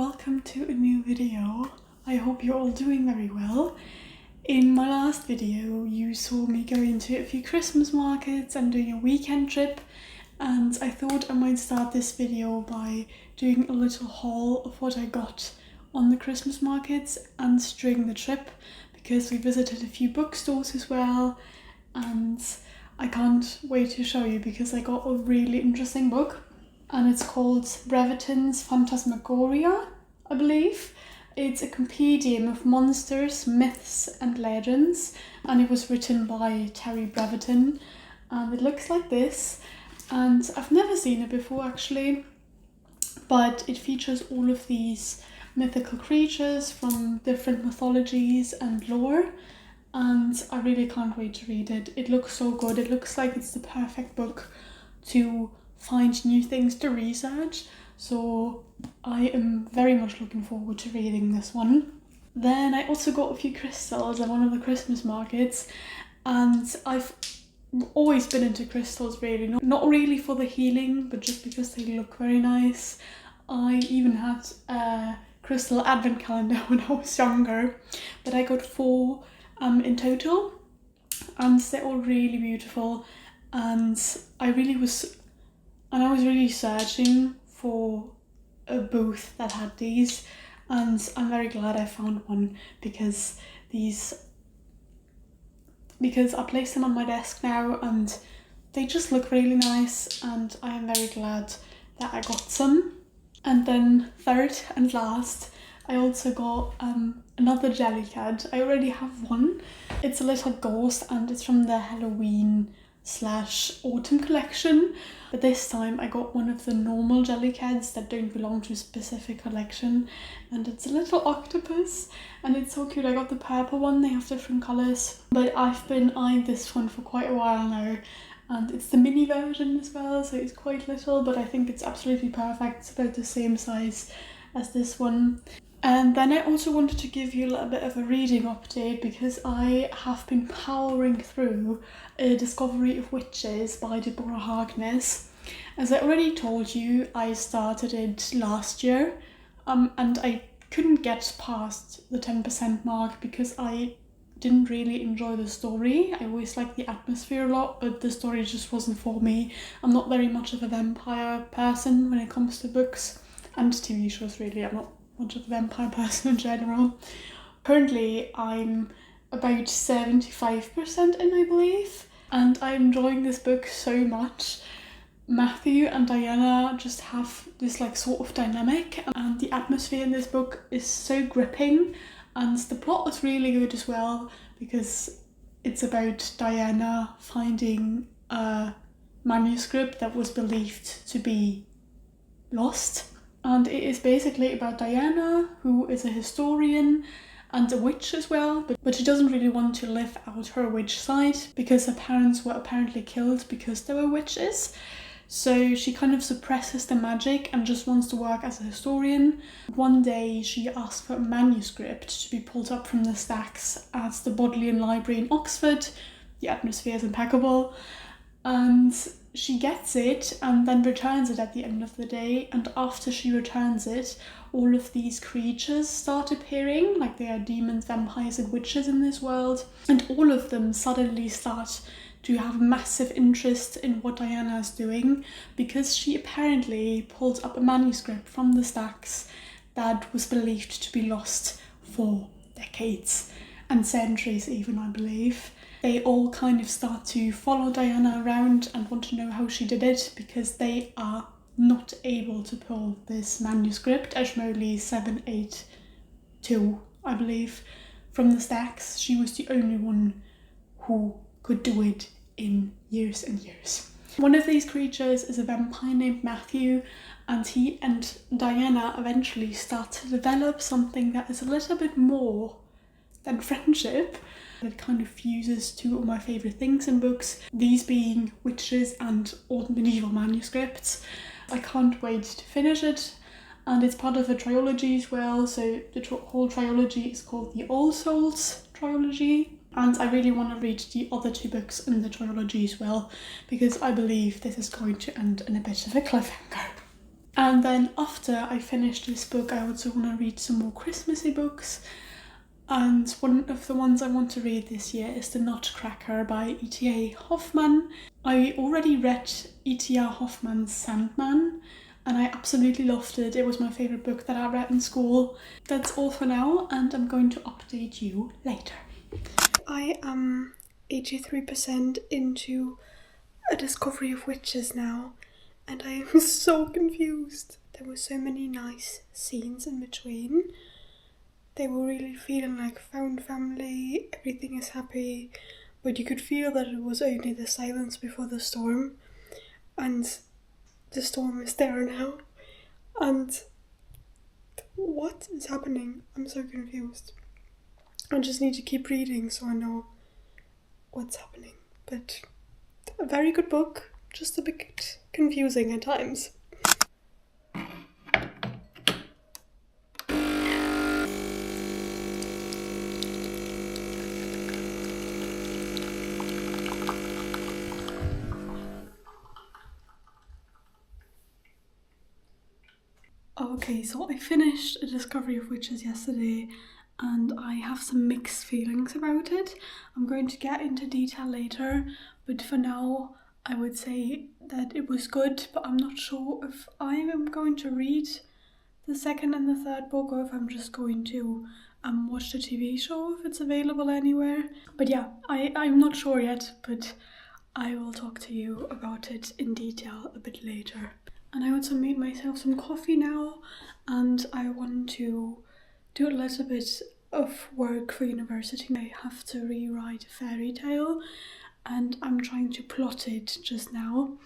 welcome to a new video. I hope you're all doing very well. In my last video you saw me going to a few Christmas markets and doing a weekend trip, and I thought I might start this video by doing a little haul of what I got on the Christmas markets and during the trip, because we visited a few bookstores as well, and I can't wait to show you because I got a really interesting book. And it's called Brereton's Phantasmagoria, I believe. It's a compendium of monsters, myths and legends, and it was written by Terry Brereton, and it looks like this. And I've never seen it before actually, but it features all of these mythical creatures from different mythologies and lore, and I really can't wait to read it. It looks so good. It looks like it's the perfect book to find new things to research, so I am very much looking forward to reading this one. Then I also got a few crystals at one of the Christmas markets, and I've always been into crystals really, not really for the healing, but just because they look very nice. I even had a crystal advent calendar when I was younger, but I got 4 in total, and they're all really beautiful, and I was really searching for a booth that had these, and I'm very glad I found one because I placed them on my desk now and they just look really nice, and I am very glad that I got some. And then third and last, I also got another Jellycat. I already have one. It's a little ghost and it's from the Halloween/autumn collection, but this time I got one of the normal Jellycats that don't belong to a specific collection, and it's a little octopus and it's so cute. I got the purple one. They have different colours, but I've been eyeing this one for quite a while now, and it's the mini version as well, so it's quite little, but I think it's absolutely perfect. It's about the same size as this one. And then I also wanted to give you a little bit of a reading update because I have been powering through A Discovery of Witches by Deborah Harkness. As I already told you, I started it last year, and I couldn't get past the 10% mark because I didn't really enjoy the story. I always liked the atmosphere a lot, but the story just wasn't for me. I'm not very much of a vampire person when it comes to books and TV shows really. I'm not much of a vampire person in general. Currently I'm about 75% in, I believe, and I'm enjoying this book so much. Matthew and Diana just have this sort of dynamic, and the atmosphere in this book is so gripping, and the plot is really good as well because it's about Diana finding a manuscript that was believed to be lost. And it is basically about Diana, who is a historian and a witch as well, but she doesn't really want to live out her witch side because her parents were apparently killed because they were witches. So she kind of suppresses the magic and just wants to work as a historian. One day she asks for a manuscript to be pulled up from the stacks at the Bodleian Library in Oxford. The atmosphere is impeccable. And she gets it and then returns it at the end of the day, and after she returns it, all of these creatures start appearing, like they are demons, vampires and witches in this world, and all of them suddenly start to have massive interest in what Diana is doing because she apparently pulled up a manuscript from the stacks that was believed to be lost for decades and centuries even, I believe. They all kind of start to follow Diana around and want to know how she did it because they are not able to pull this manuscript, Ashmole 782, I believe, from the stacks. She was the only one who could do it in years and years. One of these creatures is a vampire named Matthew, and he and Diana eventually start to develop something that is a little bit more than friendship. It kind of fuses 2 of my favourite things in books, these being witches and old medieval manuscripts. I can't wait to finish it, and it's part of a trilogy as well, so the whole trilogy is called the All Souls trilogy, and I really want to read the other 2 books in the trilogy as well because I believe this is going to end in a bit of a cliffhanger. And then after I finish this book, I also want to read some more Christmassy books. And one of the ones I want to read this year is The Nutcracker by E.T.A. Hoffmann. I already read E.T.A. Hoffmann's Sandman, and I absolutely loved it. It was my favourite book that I read in school. That's all for now, and I'm going to update you later. I am 83% into A Discovery of Witches now, and I am so confused. There were so many nice scenes in between. They were really feeling like found family, everything is happy, but you could feel that it was only the silence before the storm, and the storm is there now, and what is happening? I'm so confused. I just need to keep reading so I know what's happening, but a very good book, just a bit confusing at times. Okay, so I finished A Discovery of Witches yesterday and I have some mixed feelings about it. I'm going to get into detail later, but for now I would say that it was good, but I'm not sure if I am going to read the second and the third book or if I'm just going to watch the TV show if it's available anywhere. But yeah, I'm not sure yet, but I will talk to you about it in detail a bit later. And I also made myself some coffee now, and I want to do a little bit of work for university. I have to rewrite a fairy tale, and I'm trying to plot it just now.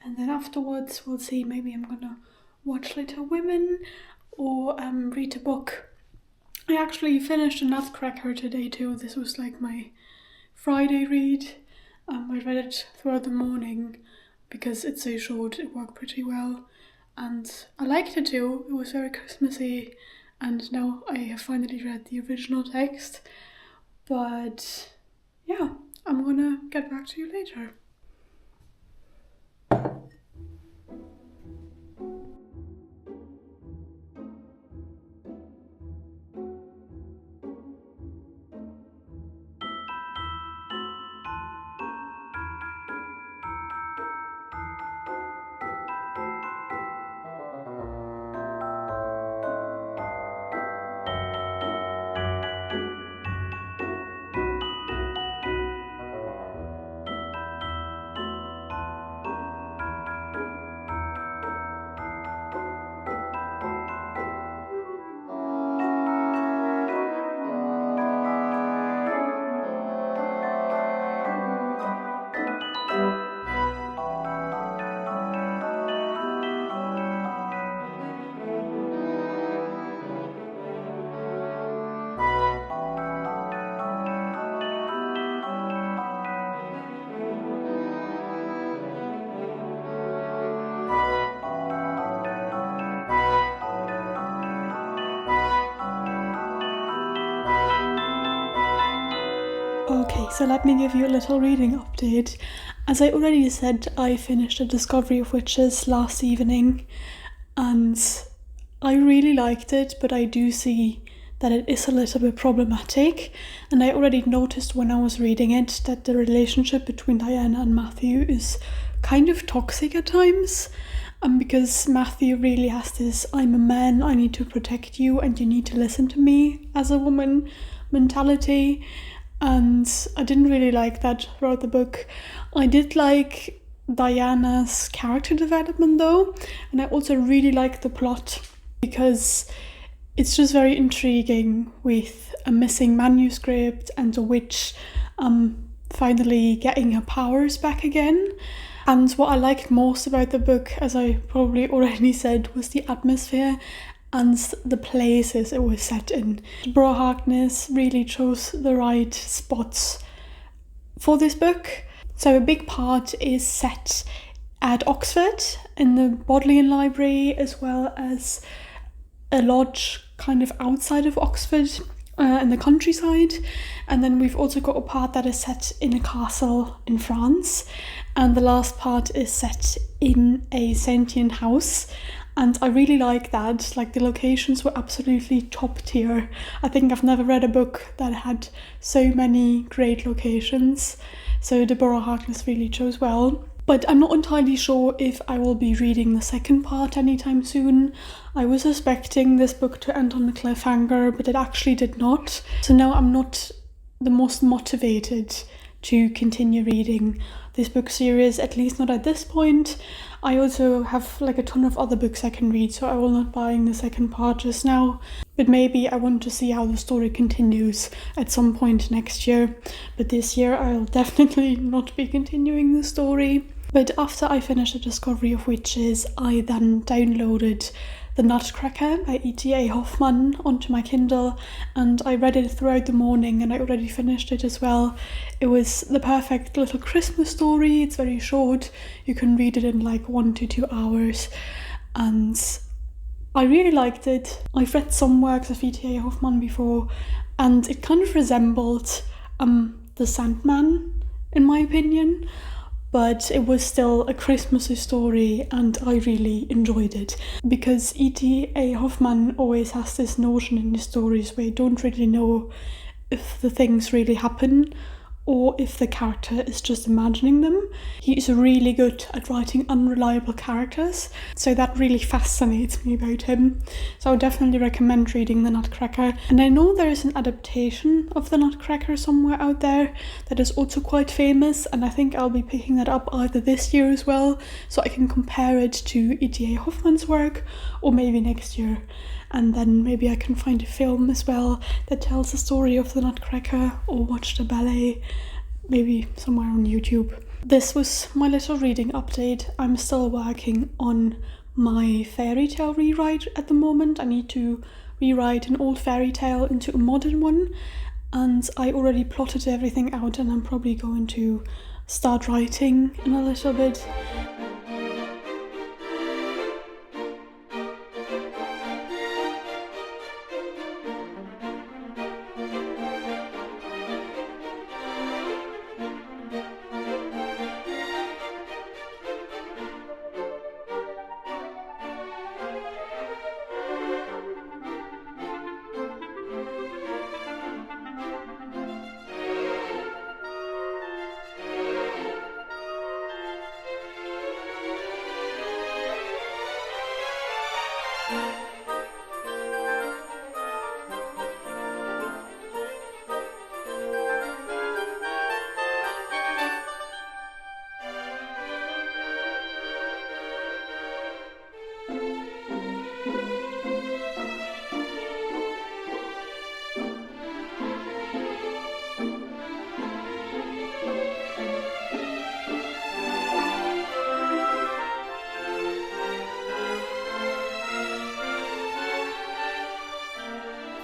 And then afterwards we'll see, maybe I'm gonna watch Little Women or read a book. I actually finished A Nutcracker today too. This was like my Friday read. I read it throughout the morning because it's so short, it worked pretty well. And I liked it too, it was very Christmassy, and now I have finally read the original text. But yeah, I'm gonna get back to you later. Okay, so let me give you a little reading update. As I already said, I finished A Discovery of Witches last evening, and I really liked it, but I do see that it is a little bit problematic, and I already noticed when I was reading it that the relationship between Diana and Matthew is kind of toxic at times, because Matthew really has this "I'm a man, I need to protect you and you need to listen to me as a woman" mentality, and I didn't really like that throughout the book. I did like Diana's character development though, and I also really like the plot because it's just very intriguing with a missing manuscript and a witch finally getting her powers back again. And what I liked most about the book, as I probably already said, was the atmosphere and the places it was set in. Bro Harkness really chose the right spots for this book. So a big part is set at Oxford in the Bodleian Library, as well as a lodge kind of outside of Oxford in the countryside. And then we've also got a part that is set in a castle in France, and the last part is set in a sentient house. and I really like that. Like, the locations were absolutely top tier. I think I've never read a book that had so many great locations, so Deborah Harkness really chose well. But I'm not entirely sure if I will be reading the second part anytime soon. I was expecting this book to end on a cliffhanger, but it actually did not. So now I'm not the most motivated to continue reading this book series, at least not at this point. I also have like a ton of other books I can read, so I will not buying the second part just now. But maybe I want to see how the story continues at some point next year. But this year I'll definitely not be continuing the story. But after I finished The Discovery of Witches, I then downloaded The Nutcracker by E.T.A. Hoffmann onto my Kindle, and I read it throughout the morning, and I already finished it as well. It was the perfect little Christmas story. It's very short. You can read it in like 1 to 2 hours, and I really liked it. I've read some works of E.T.A. Hoffmann before, and it kind of resembled The Sandman, in my opinion. But it was still a Christmassy story, and I really enjoyed it. Because E.T.A. Hoffmann always has this notion in his stories where you don't really know if the things really happen or if the character is just imagining them. He is really good at writing unreliable characters, so that really fascinates me about him. So I would definitely recommend reading The Nutcracker. And I know there is an adaptation of The Nutcracker somewhere out there that is also quite famous, and I think I'll be picking that up either this year as well, so I can compare it to E.T.A. Hoffmann's work, or maybe next year. And then maybe I can find a film as well that tells the story of the Nutcracker, or watch the ballet, maybe somewhere on YouTube. This was my little reading update. I'm still working on my fairy tale rewrite at the moment. I need to rewrite an old fairy tale into a modern one, and I already plotted everything out, and I'm probably going to start writing in a little bit.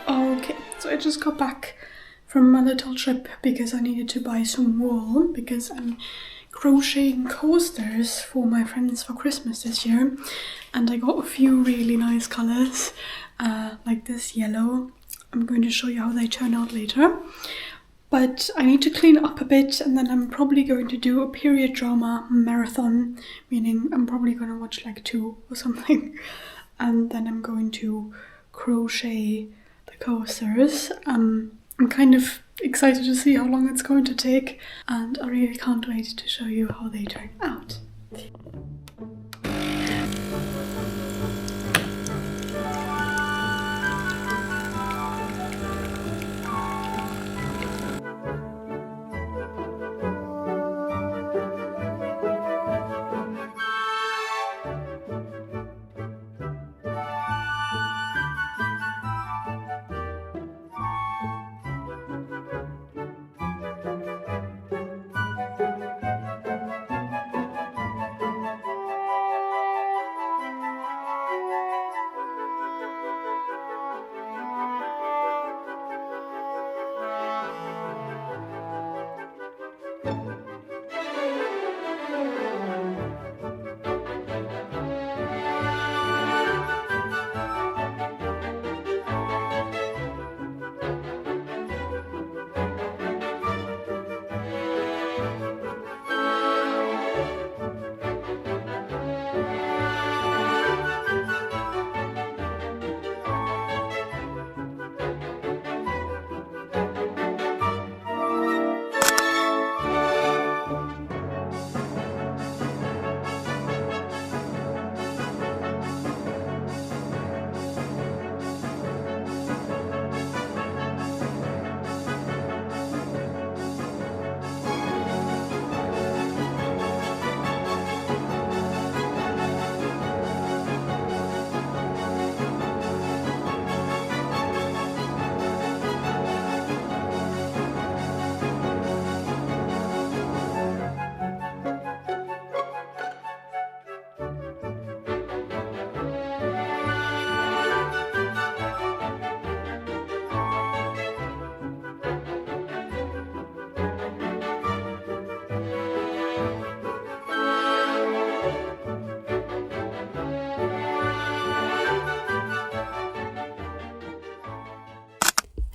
Okay, so I just got back from my little trip because I needed to buy some wool because I'm crocheting coasters for my friends for Christmas this year, and I got a few really nice colours, like this yellow. I'm going to show you how they turn out later. But I need to clean up a bit, and then I'm probably going to do a period drama marathon, meaning I'm probably going to watch like 2 or something, and then I'm going to crochet the coasters. I'm kind of excited to see how long it's going to take, and I really can't wait to show you how they turn out.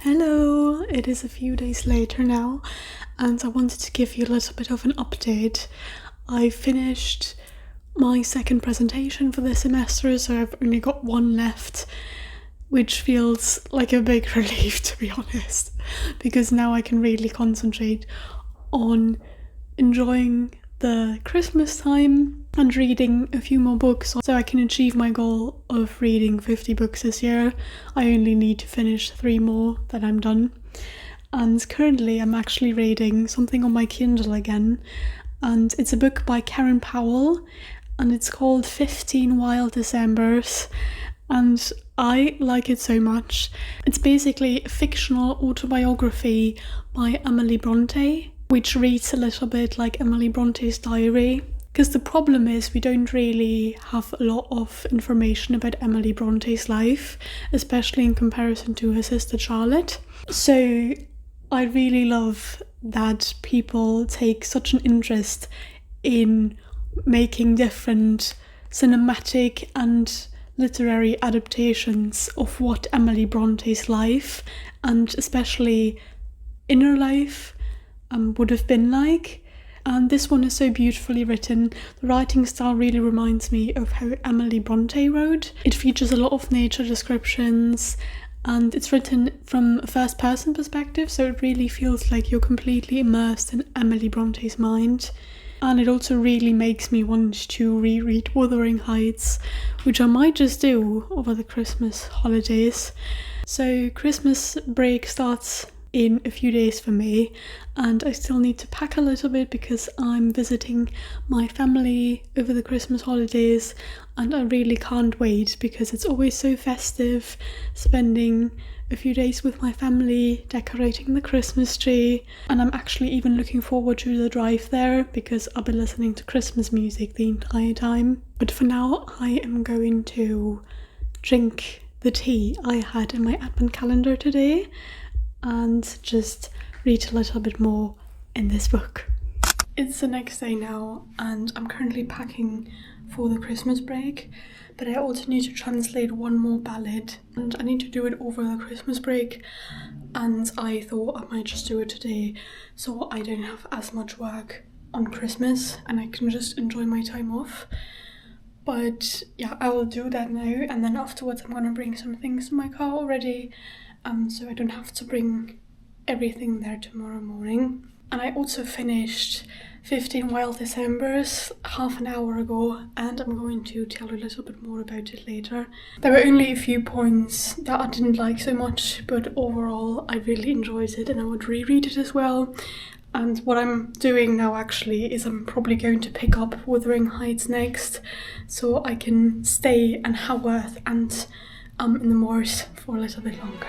Hello, it is a few days later now, and I wanted to give you a little bit of an update. I finished my second presentation for the semester, so I've only got one left, which feels like a big relief, to be honest, because now I can really concentrate on enjoying the Christmas time and reading a few more books so I can achieve my goal of reading 50 books this year. I only need to finish 3 more, then I'm done. And currently I'm actually reading something on my Kindle again, and it's a book by Karen Powell, and it's called 15 Wild Decembers, and I like it so much. It's basically a fictional autobiography by Emily Bronte, which reads a little bit like Emily Bronte's diary. Because the problem is we don't really have a lot of information about Emily Bronte's life, especially in comparison to her sister Charlotte. So I really love that people take such an interest in making different cinematic and literary adaptations of what Emily Bronte's life, and especially inner life, would have been like. And this one is so beautifully written. The writing style really reminds me of how Emily Bronte wrote. It features a lot of nature descriptions, and it's written from a first person perspective, so it really feels like you're completely immersed in Emily Bronte's mind. And it also really makes me want to reread Wuthering Heights, which I might just do over the Christmas holidays. So Christmas break starts in a few days for me, and I still need to pack a little bit because I'm visiting my family over the Christmas holidays, and I really can't wait because it's always so festive, spending a few days with my family, decorating the Christmas tree, and I'm actually even looking forward to the drive there because I'll be listening to Christmas music the entire time. But for now, I am going to drink the tea I had in my advent calendar today and just read a little bit more in this book. It's the next day now, and I'm currently packing for the Christmas break, but I also need to translate one more ballad, and I need to do it over the Christmas break, and I thought I might just do it today so I don't have as much work on Christmas and I can just enjoy my time off. But yeah, I will do that now, and then afterwards I'm gonna bring some things in my car already, so I don't have to bring everything there tomorrow morning. And I also finished 15 Wild Decembers half an hour ago, and I'm going to tell you a little bit more about it later. There were only a few points that I didn't like so much, but overall I really enjoyed it and I would reread it as well. And what I'm doing now actually is I'm probably going to pick up Wuthering Heights next, so I can stay in Haworth and in the moors for a little bit longer.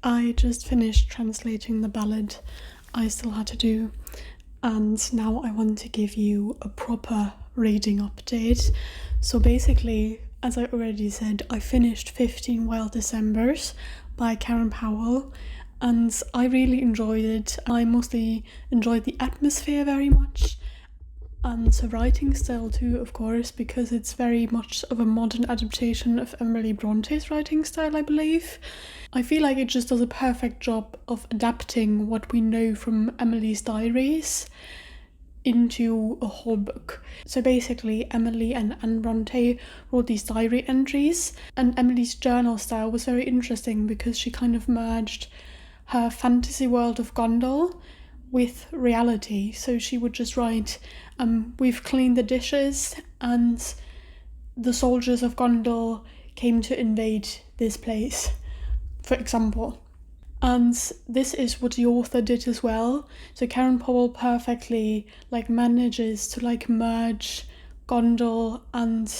I just finished translating the ballad I still had to do, and now I want to give you a proper reading update. So basically, as I already said, I finished 15 Wild Decembers by Karen Powell, and I really enjoyed it. I mostly enjoyed the atmosphere very much, and the writing style too, of course, because it's very much of a modern adaptation of Emily Bronte's writing style, I believe. I feel like it just does a perfect job of adapting what we know from Emily's diaries into a whole book. So basically, Emily and Anne Bronte wrote these diary entries, and Emily's journal style was very interesting because she kind of merged her fantasy world of Gondal with reality. So she would just write, we've cleaned the dishes and the soldiers of Gondal came to invade this place, for example. And this is what the author did as well. So Karen Powell perfectly manages to merge Gondal and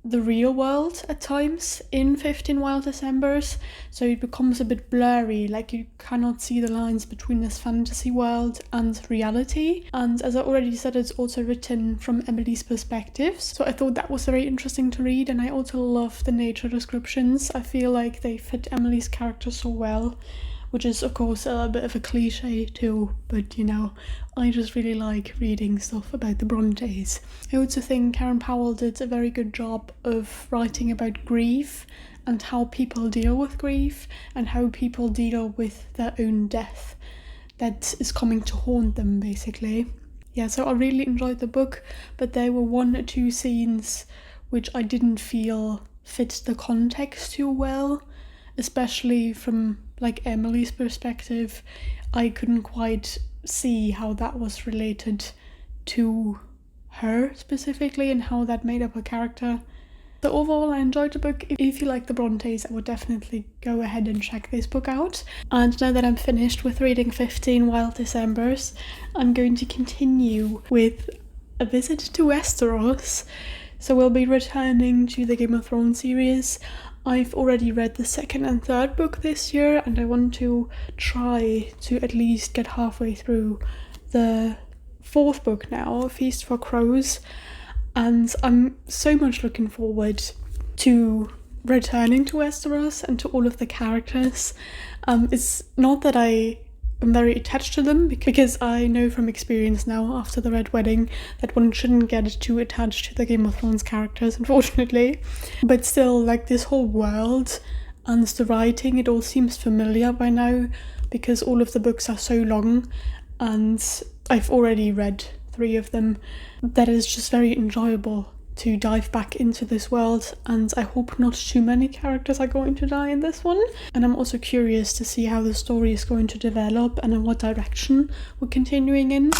the real world at times in 15 Wild Decembers, so it becomes a bit blurry, like you cannot see the lines between this fantasy world and reality. And as I already said, it's also written from Emily's perspective, so I thought that was very interesting to read. And I also love the nature descriptions. I feel like they fit Emily's character so well, which is of course a bit of a cliche too, but you know, I just really like reading stuff about the Brontes. I also think Karen Powell did a very good job of writing about grief and how people deal with grief and how people deal with their own death that is coming to haunt them, basically. Yeah, so I really enjoyed the book, but there were 1 or 2 scenes which I didn't feel fit the context too well, especially from like Emily's perspective. I couldn't quite see how that was related to her specifically and how that made up her character. So overall, I enjoyed the book. If you like the Brontes, I would definitely go ahead and check this book out. And now that I'm finished with reading 15 Wild Decembers, I'm going to continue with a visit to Westeros. So we'll be returning to the Game of Thrones series. I've already read the 2nd and 3rd book this year, and I want to try to at least get halfway through the 4th book now, Feast for Crows. And I'm so much looking forward to returning to Westeros and to all of the characters. It's not that I am very attached to them, because I know from experience now after the Red Wedding that one shouldn't get too attached to the Game of Thrones characters, unfortunately. But still, like, this whole world and the writing, it all seems familiar by now because all of the books are so long and I've already read 3 of them. That is just very enjoyable to dive back into this world, and I hope not too many characters are going to die in this one. And I'm also curious to see how the story is going to develop and in what direction we're continuing in.